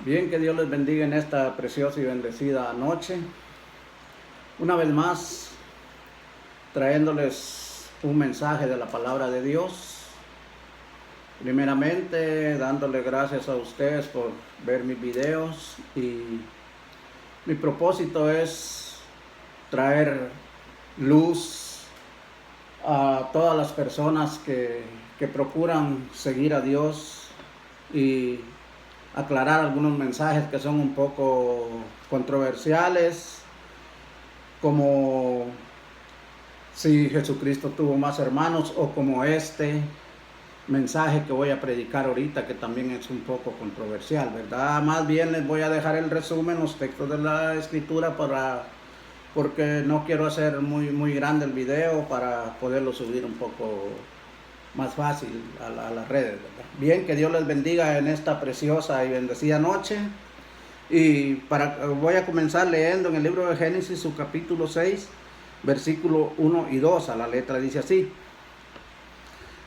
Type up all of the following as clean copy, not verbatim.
Bien, que Dios les bendiga en esta preciosa y bendecida noche. Una vez más, trayéndoles un mensaje de la palabra de Dios. Primeramente, dándole gracias a ustedes por ver mis videos. Y mi propósito es traer luz a todas las personas que procuran seguir a Dios y aclarar algunos mensajes que son un poco controversiales, como si Jesucristo tuvo más hermanos, o como este mensaje que voy a predicar ahorita, que también es un poco controversial, ¿verdad? Más bien les voy a dejar el resumen, los textos de la escritura, porque no quiero hacer muy grande el video para poderlo subir un poco más fácil a las redes, ¿verdad? Bien, que Dios les bendiga en esta preciosa y bendecida noche. Y voy a comenzar leyendo en el libro de Génesis, su capítulo 6, versículo 1 y 2, a la letra dice así: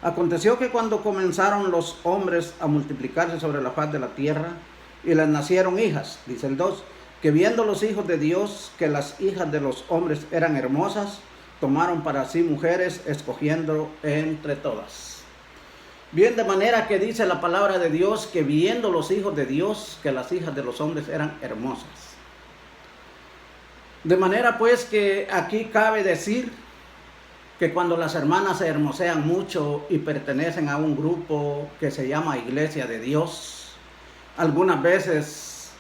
Aconteció que cuando comenzaron los hombres a multiplicarse sobre la faz de la tierra, y les nacieron hijas, dice el 2, que viendo los hijos de Dios que las hijas de los hombres eran hermosas, tomaron para sí mujeres, escogiendo entre todas. Bien, de manera que dice la palabra de Dios que viendo los hijos de Dios que las hijas de los hombres eran hermosas. De manera pues que aquí cabe decir que cuando las hermanas se hermosean mucho y pertenecen a un grupo que se llama Iglesia de Dios, algunas veces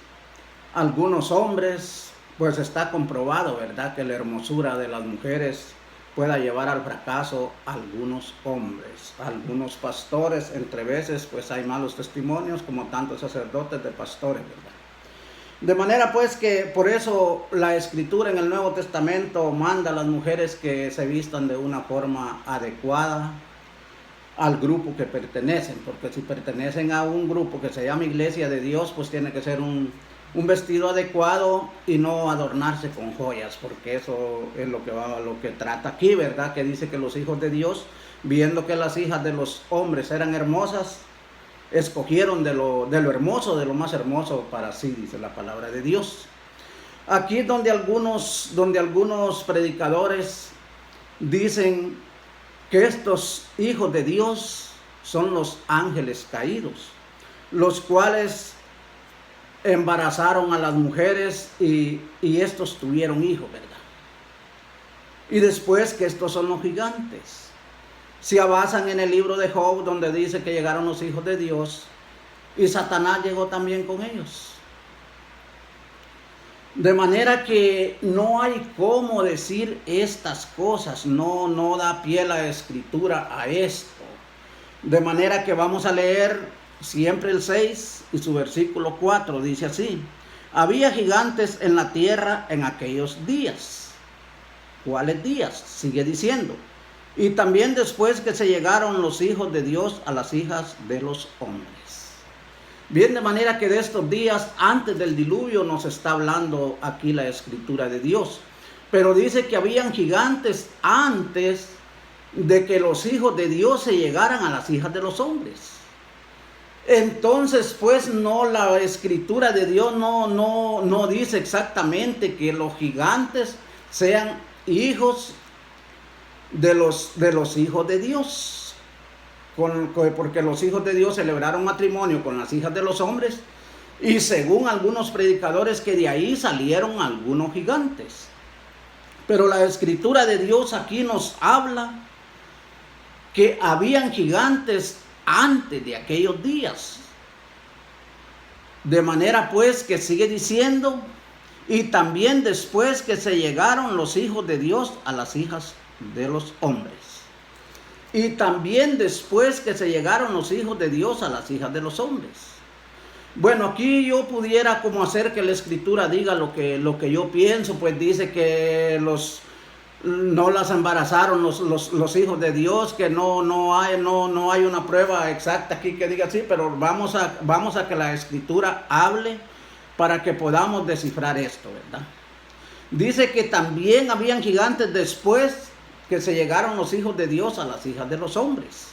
algunos hombres, pues está comprobado, ¿verdad?, que la hermosura de las mujeres pueda llevar al fracaso a algunos hombres, a algunos pastores. Entre veces pues hay malos testimonios, como tantos sacerdotes de pastores, ¿verdad? De manera pues que por eso la escritura en el Nuevo Testamento manda a las mujeres que se vistan de una forma adecuada al grupo que pertenecen, porque si pertenecen a un grupo que se llama Iglesia de Dios, pues tiene que ser un vestido adecuado y no adornarse con joyas, porque eso es lo que trata aquí, ¿verdad? Que dice que los hijos de Dios, viendo que las hijas de los hombres eran hermosas, escogieron de lo hermoso, de lo más hermoso para sí, dice la palabra de Dios. Aquí es donde algunos predicadores dicen que estos hijos de Dios son los ángeles caídos, los cuales embarazaron a las mujeres y estos tuvieron hijos, ¿verdad? Y después que estos son los gigantes. Se basan en el libro de Job, donde dice que llegaron los hijos de Dios y Satanás llegó también con ellos. De manera que no hay cómo decir estas cosas, no da pie la escritura a esto. De manera que vamos a leer siempre el 6 y su versículo 4, dice así: Había gigantes en la tierra en aquellos días. ¿Cuáles días? Sigue diciendo: y también después que se llegaron los hijos de Dios a las hijas de los hombres. Bien, de manera que de estos días antes del diluvio nos está hablando aquí la escritura de Dios. Pero dice que habían gigantes antes de que los hijos de Dios se llegaran a las hijas de los hombres. Entonces, pues no, la escritura de Dios no dice exactamente que los gigantes sean hijos de los hijos de Dios, porque los hijos de Dios celebraron matrimonio con las hijas de los hombres, y según algunos predicadores que de ahí salieron algunos gigantes. Pero la escritura de Dios aquí nos habla que habían gigantes antes de aquellos días. De manera pues que sigue diciendo: y también después que se llegaron los hijos de Dios a las hijas de los hombres. Y también después que se llegaron los hijos de Dios a las hijas de los hombres. Bueno, aquí yo pudiera como hacer que la escritura diga lo que yo pienso, pues dice que no las embarazaron los hijos de Dios, que no hay una prueba exacta aquí que diga así, pero vamos a que la escritura hable para que podamos descifrar esto, ¿verdad? Dice que también habían gigantes después que se llegaron los hijos de Dios a las hijas de los hombres.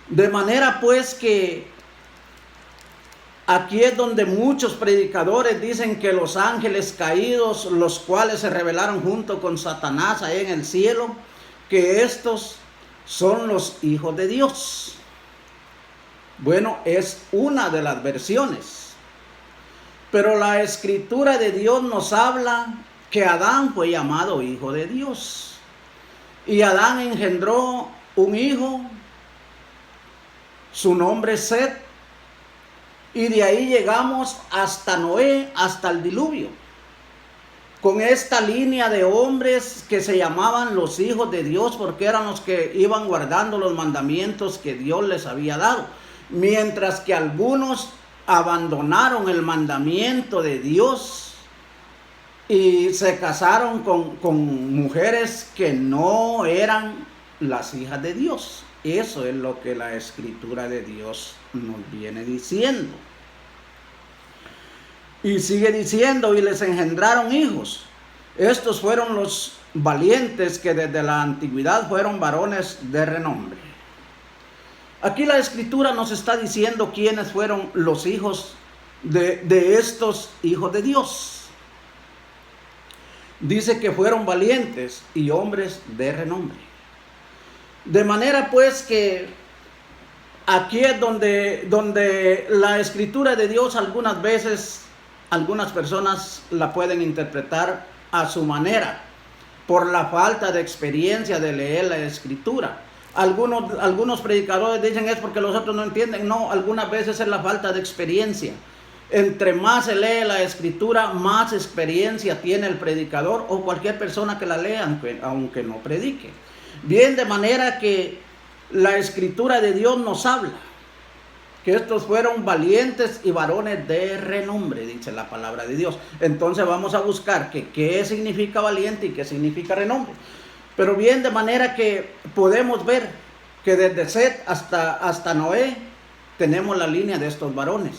De manera pues que Aquí es donde muchos predicadores dicen que los ángeles caídos, los cuales se rebelaron junto con Satanás ahí en el cielo, que estos son los hijos de Dios. Bueno, es una de las versiones. Pero la escritura de Dios nos habla que Adán fue llamado hijo de Dios. Y Adán engendró un hijo, su nombre es Set. Y de ahí llegamos hasta Noé, hasta el diluvio. Con esta línea de hombres que se llamaban los hijos de Dios, porque eran los que iban guardando los mandamientos que Dios les había dado. Mientras que algunos abandonaron el mandamiento de Dios y se casaron con mujeres que no eran las hijas de Dios. Eso es lo que la escritura de Dios nos viene diciendo. Y sigue diciendo, y les engendraron hijos. Estos fueron los valientes que desde la antigüedad fueron varones de renombre. Aquí la escritura nos está diciendo quiénes fueron los hijos de estos hijos de Dios. Dice que fueron valientes y hombres de renombre. De manera pues que aquí es donde la escritura de Dios algunas veces, algunas personas la pueden interpretar a su manera, por la falta de experiencia de leer la escritura. Algunos predicadores dicen es porque los otros no entienden. No, algunas veces es la falta de experiencia. Entre más se lee la escritura, más experiencia tiene el predicador o cualquier persona que la lea, aunque no predique. Bien, de manera que la escritura de Dios nos habla que estos fueron valientes y varones de renombre, dice la palabra de Dios. Entonces vamos a buscar qué significa valiente y qué significa renombre. Pero bien, de manera que podemos ver que desde Set hasta Noé tenemos la línea de estos varones.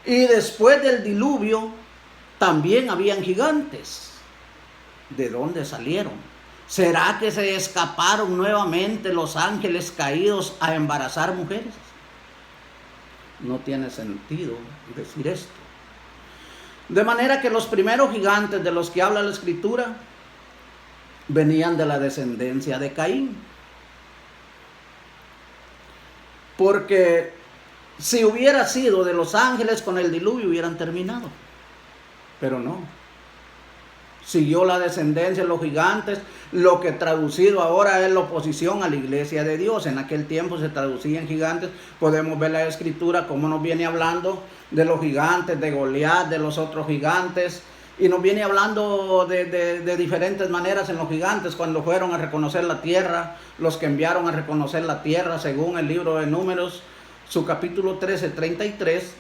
Y después del diluvio también habían gigantes. ¿De dónde salieron? ¿Será que se escaparon nuevamente los ángeles caídos a embarazar mujeres? No tiene sentido decir esto. De manera que los primeros gigantes de los que habla la escritura venían de la descendencia de Caín. Porque si hubiera sido de los ángeles, con el diluvio hubieran terminado. Pero no. Siguió la descendencia de los gigantes, lo que traducido ahora es la oposición a la iglesia de Dios. En aquel tiempo se traducían gigantes. Podemos ver la escritura como nos viene hablando de los gigantes, de Goliat, de los otros gigantes. Y nos viene hablando de diferentes maneras en los gigantes, cuando fueron a reconocer la tierra, los que enviaron a reconocer la tierra, según el libro de Números, su capítulo 13, 33,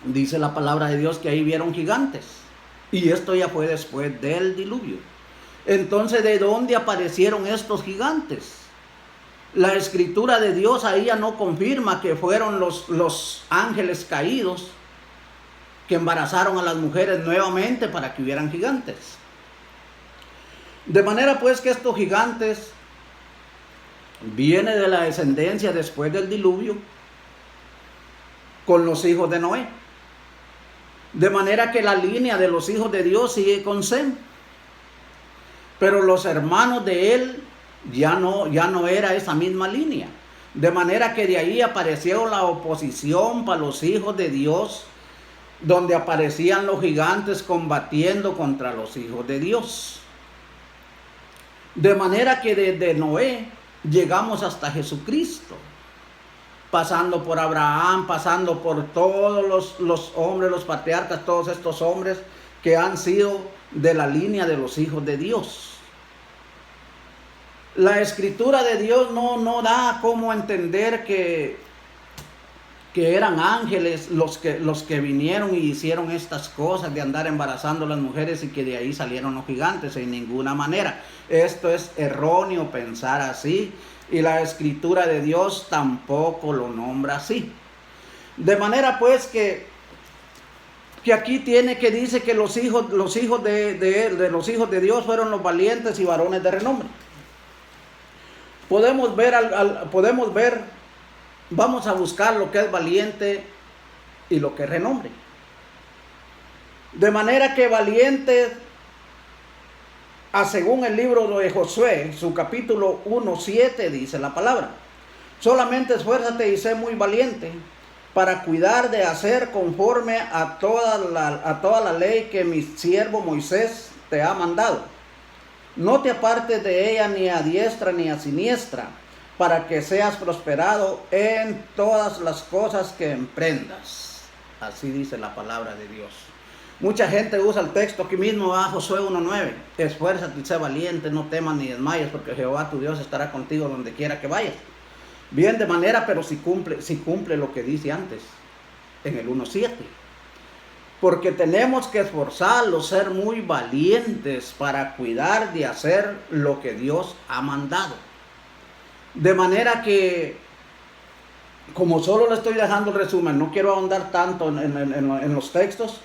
dice la palabra de Dios que ahí vieron gigantes. Y esto ya fue después del diluvio. Entonces, ¿de dónde aparecieron estos gigantes? La escritura de Dios ahí ya no confirma que fueron los ángeles caídos que embarazaron a las mujeres nuevamente para que hubieran gigantes. De manera pues que estos gigantes vienen de la descendencia después del diluvio con los hijos de Noé. De manera que la línea de los hijos de Dios sigue con Sem. Pero los hermanos de él ya no era esa misma línea. De manera que de ahí apareció la oposición para los hijos de Dios, donde aparecían los gigantes combatiendo contra los hijos de Dios. De manera que desde Noé llegamos hasta Jesucristo, pasando por Abraham, pasando por todos los hombres, los patriarcas, todos estos hombres que han sido de la línea de los hijos de Dios. La escritura de Dios no da cómo entender que eran ángeles los que vinieron y hicieron estas cosas de andar embarazando a las mujeres y que de ahí salieron los gigantes, en ninguna manera. Esto es erróneo pensar así, y la escritura de Dios tampoco lo nombra así. De manera pues que aquí dice que los hijos de Dios fueron los valientes y varones de renombre. Podemos ver, vamos a buscar lo que es valiente y lo que es renombre. De manera que valientes, según el libro de Josué, su capítulo 1:7, dice la palabra: solamente esfuérzate y sé muy valiente para cuidar de hacer conforme a toda la ley que mi siervo Moisés te ha mandado. No te apartes de ella ni a diestra ni a siniestra, para que seas prosperado en todas las cosas que emprendas. Así dice la palabra de Dios. Mucha gente usa el texto aquí mismo, Josué 1:9. Esfuérzate y sé valiente, no temas ni desmayes, porque Jehová tu Dios estará contigo donde quiera que vayas. Bien, de manera, pero si cumple lo que dice antes, en el 1:7. Porque tenemos que esforzarnos, ser muy valientes para cuidar de hacer lo que Dios ha mandado. De manera que, como solo le estoy dejando el resumen, no quiero ahondar tanto en los textos.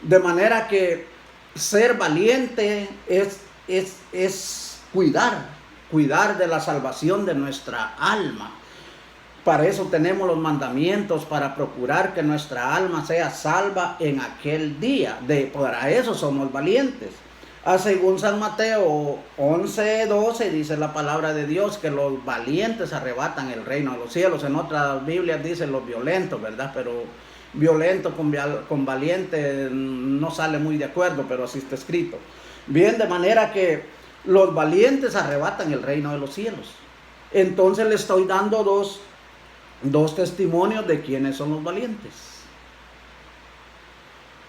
De manera que ser valiente es cuidar de la salvación de nuestra alma. Para eso tenemos los mandamientos, para procurar que nuestra alma sea salva en aquel día. Para eso somos valientes. Según San Mateo 11:12 dice la palabra de Dios que los valientes arrebatan el reino de los cielos. En otras Biblias dice los violentos, ¿verdad? Pero violento con valiente no sale muy de acuerdo, pero así está escrito. Bien, de manera que los valientes arrebatan el reino de los cielos. Entonces le estoy dando dos testimonios de quiénes son los valientes.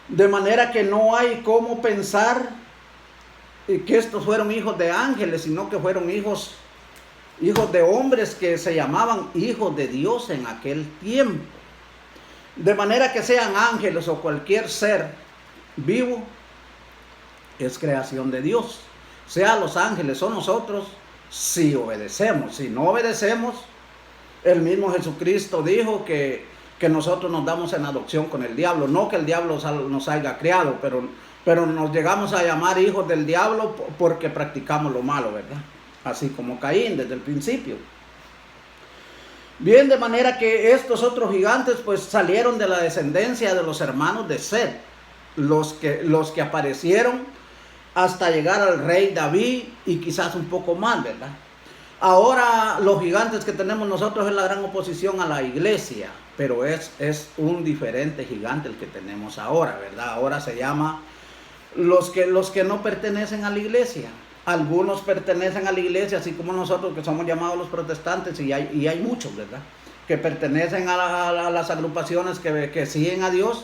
De manera que no hay cómo pensar que estos fueron hijos de ángeles, sino que fueron hijos de hombres que se llamaban hijos de Dios en aquel tiempo. De manera que sean ángeles o cualquier ser vivo, es creación de Dios. Sea los ángeles o nosotros, si obedecemos. Si no obedecemos, el mismo Jesucristo dijo que nosotros nos damos en adopción con el diablo. No que el diablo nos haya criado, pero nos llegamos a llamar hijos del diablo porque practicamos lo malo, ¿verdad? Así como Caín desde el principio. Bien, de manera que estos otros gigantes pues salieron de la descendencia de los hermanos de Set, los que aparecieron hasta llegar al rey David y quizás un poco más, ¿verdad? Ahora los gigantes que tenemos nosotros es la gran oposición a la iglesia, pero es un diferente gigante el que tenemos ahora, ¿verdad? Ahora se llama los que no pertenecen a la iglesia. Algunos pertenecen a la iglesia, así como nosotros que somos llamados los protestantes, y hay muchos, ¿verdad? Que pertenecen a las agrupaciones que siguen a Dios,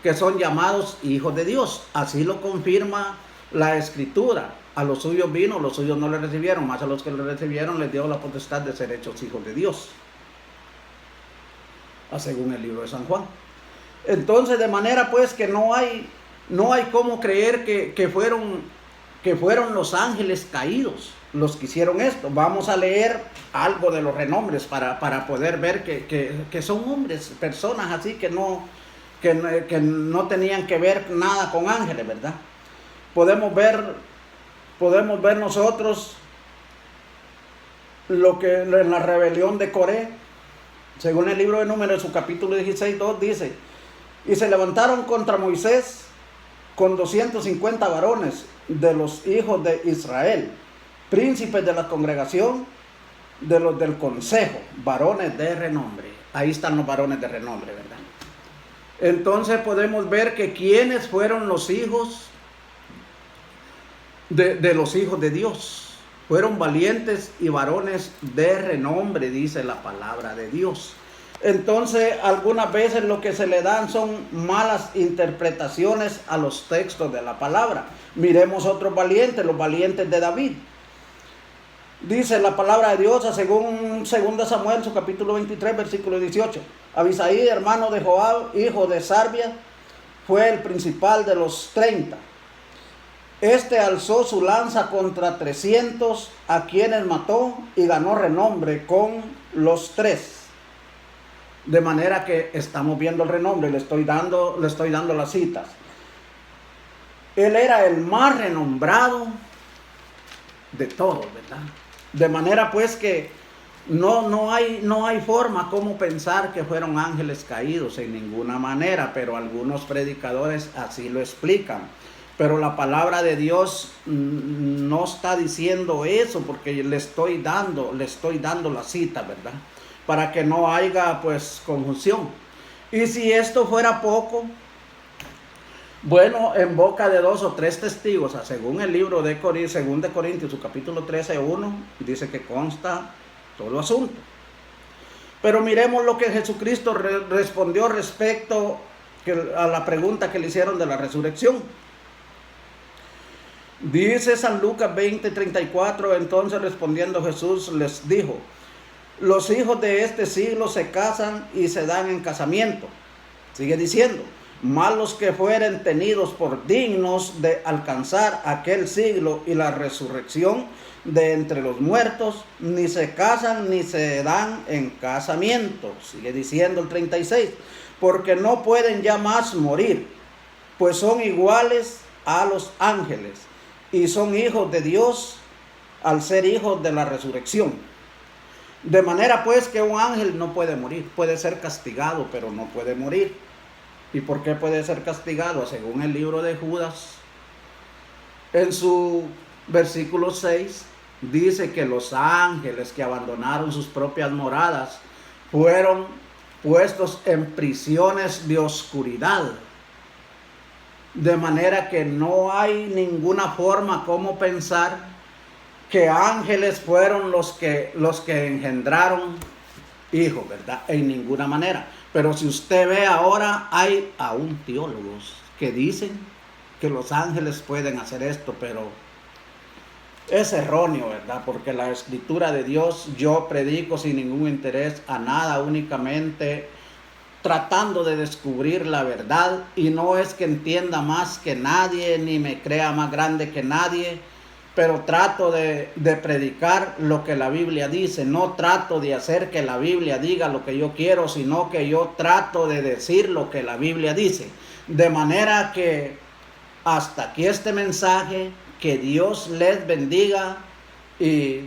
que son llamados hijos de Dios. Así lo confirma la Escritura. A los suyos vino, los suyos no le recibieron, más a los que le recibieron les dio la potestad de ser hechos hijos de Dios. Según el libro de San Juan. Entonces, de manera pues que no hay cómo creer que fueron los ángeles caídos los que hicieron esto. Vamos a leer algo de los renombres para poder ver que son hombres, personas así que no tenían que ver nada con ángeles, ¿verdad? Podemos ver nosotros lo que en la rebelión de Coré, según el libro de Números, su capítulo 16:2 dice: y se levantaron contra Moisés con 250 varones de los hijos de Israel, príncipes de la congregación, de los del consejo, varones de renombre. Ahí están los varones de renombre, ¿verdad? Entonces podemos ver que quiénes fueron los hijos de los hijos de Dios. Fueron valientes y varones de renombre, dice la palabra de Dios. Entonces, algunas veces lo que se le dan son malas interpretaciones a los textos de la palabra. Miremos otros valientes, los valientes de David. Dice la palabra de Dios, según 2 Samuel, su capítulo 23, versículo 18. Abisaí, hermano de Joab, hijo de Sarbia, fue el principal de los 30. Este alzó su lanza contra 300, a quienes mató, y ganó renombre con los 3. De manera que estamos viendo el renombre, le estoy dando las citas. Él era el más renombrado de todos, ¿verdad? De manera pues que No hay forma como pensar que fueron ángeles caídos en ninguna manera, pero algunos predicadores así lo explican. Pero la palabra de Dios no está diciendo eso, porque le estoy dando la cita, ¿verdad? Para que no haya pues confusión. Y si esto fuera poco, bueno, en boca de 2 o 3 testigos, según el libro de 2 de Corintios, su capítulo 13:1, dice que consta todo asunto. Pero miremos lo que Jesucristo respondió respecto a la pregunta que le hicieron de la resurrección. Dice San Lucas 20:34, entonces respondiendo Jesús les dijo: los hijos de este siglo se casan y se dan en casamiento. Sigue diciendo: mas los que fueren tenidos por dignos de alcanzar aquel siglo y la resurrección de entre los muertos, ni se casan ni se dan en casamiento. Sigue diciendo el 36, porque no pueden ya más morir, pues son iguales a los ángeles y son hijos de Dios al ser hijos de la resurrección. De manera pues que un ángel no puede morir, puede ser castigado, pero no puede morir. ¿Y por qué puede ser castigado? Según el libro de Judas, en su versículo 6, dice que los ángeles que abandonaron sus propias moradas fueron puestos en prisiones de oscuridad. De manera que no hay ninguna forma como pensar que ángeles fueron los que engendraron hijos, ¿verdad? En ninguna manera. Pero si usted ve ahora, hay aún teólogos que dicen que los ángeles pueden hacer esto, pero es erróneo, ¿verdad? Porque la escritura de Dios, yo predico sin ningún interés a nada, únicamente tratando de descubrir la verdad, y no es que entienda más que nadie, ni me crea más grande que nadie, pero trato de predicar lo que la Biblia dice. No trato de hacer que la Biblia diga lo que yo quiero, sino que yo trato de decir lo que la Biblia dice. De manera que hasta aquí este mensaje, que Dios les bendiga y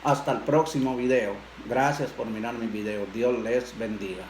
hasta el próximo video. Gracias por mirar mi video. Dios les bendiga.